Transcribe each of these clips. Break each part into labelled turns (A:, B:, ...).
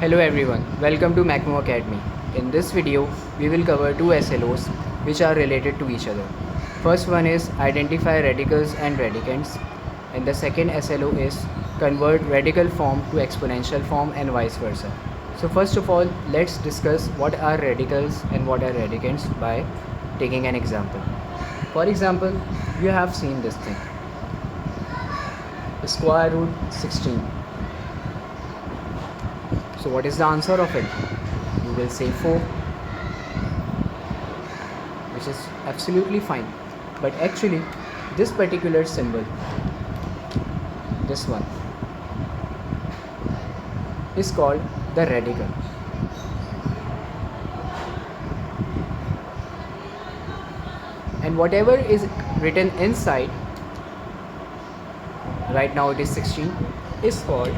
A: Hello everyone, welcome to Macmo Academy. In this video, we will cover two SLOs which are related to each other. First one is identify radicals and radicands, and the second SLO is convert radical form to exponential form and vice versa. So first of all, let's discuss what are radicals and what are radicands by taking an example. For example, you have seen this thing, square root 16. So what is the answer of it? You will say 4, which is absolutely fine. But actually, this particular symbol, this one, is called the radical. And whatever is written inside, right now it is 16, is called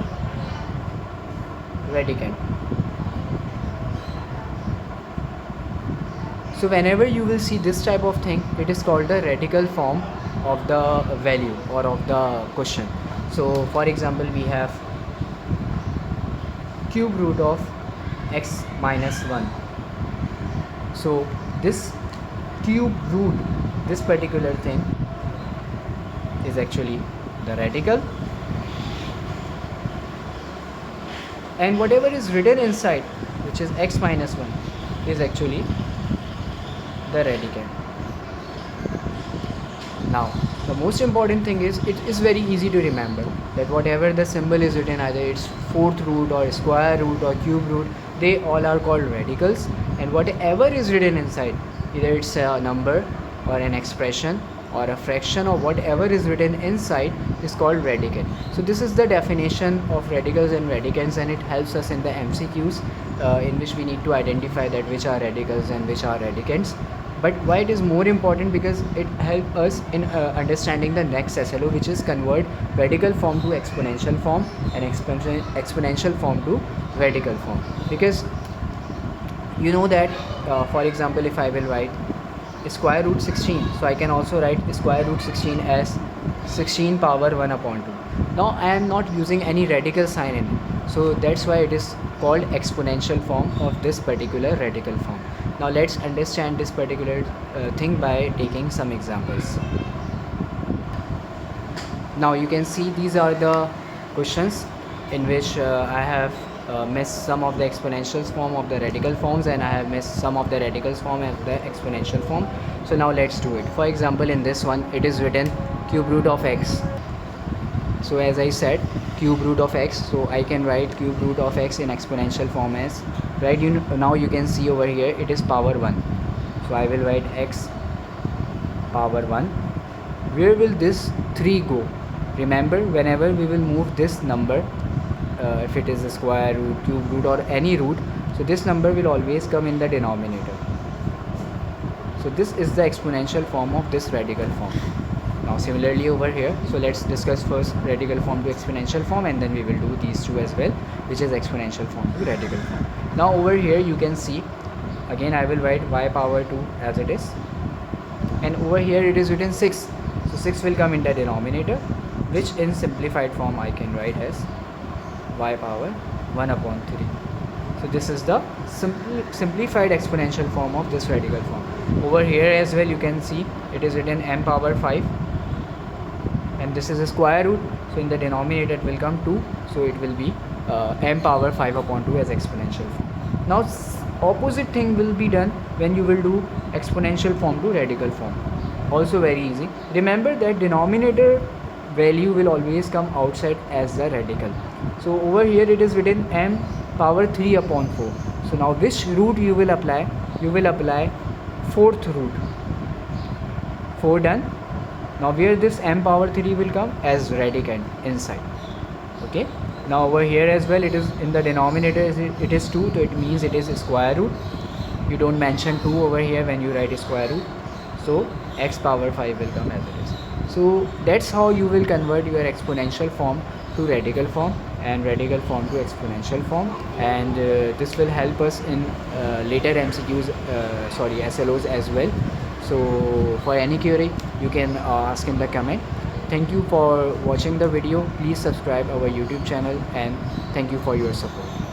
A: radicand. So whenever you will see this type of thing, it is called the radical form of the value or of the question. So for example, we have cube root of x minus 1. So this cube root, this particular thing, is actually the radical, and whatever is written inside, which is x minus 1, is actually the radicand. Now the most important thing is, it is very easy to remember that whatever the symbol is written, either it's fourth root or square root or cube root, they all are called radicals, and whatever is written inside, either it's a number or an expression or a fraction or whatever is written inside, is called radicand. So this is the definition of radicals and radicands, and it helps us in the MCQs in which we need to identify that which are radicals and which are radicands. But why it is more important? Because it helps us in understanding the next SLO, which is convert radical form to exponential form and exponential form to radical form. Because you know that for example, if I will write square root 16, so I can also write square root 16 as 16 power 1 upon 2. Now I am not using any radical sign in it, so that's why it is called exponential form of this particular radical form. Now let's understand this particular thing by taking some examples. Now you can see these are the questions in which I have missed some of the exponentials form of the radical forms, and I have missed some of the radicals form of the exponential form. So now let's do it. For example, in this one, it is written cube root of x. So as I said, cube root of x, so I can write cube root of x in exponential form as, right, now you can see over here it is power 1. So I will write x power 1. Where will this 3 go? Remember, whenever we will move this number, if it is a square root, cube root or any root, so this number will always come in the denominator. So this is the exponential form of this radical form. Now similarly over here, so let's discuss first radical form to exponential form, and then we will do these two as well, which is exponential form to radical form. Now over here you can see, again I will write y power 2 as it is, and over here it is written 6. So 6 will come in the denominator, which in simplified form I can write as y power 1 upon 3. So this is the simplified exponential form of this radical form. Over here as well you can see it is written m power 5, and this is a square root, so in the denominator it will come 2, so it will be m power 5 upon 2 as exponential form. Now opposite thing will be done when you will do exponential form to radical form. Also very easy. Remember that denominator value will always come outside as the radical. So over here it is written m power 3 upon 4. So now which root you will apply? You will apply fourth root. 4 done. Now where this m power 3 will come? As radicand inside. Okay. Now over here as well, it is in the denominator, it is 2, so it means it is a square root. You don't mention 2 over here when you write a square root. So x power 5 will come as it is. So that's how you will convert your exponential form to radical form and radical form to exponential form, and this will help us in later MCQs, SLOs as well. So for any query you can ask in the comment. Thank you for watching the video. Please subscribe our YouTube channel, and thank you for your support.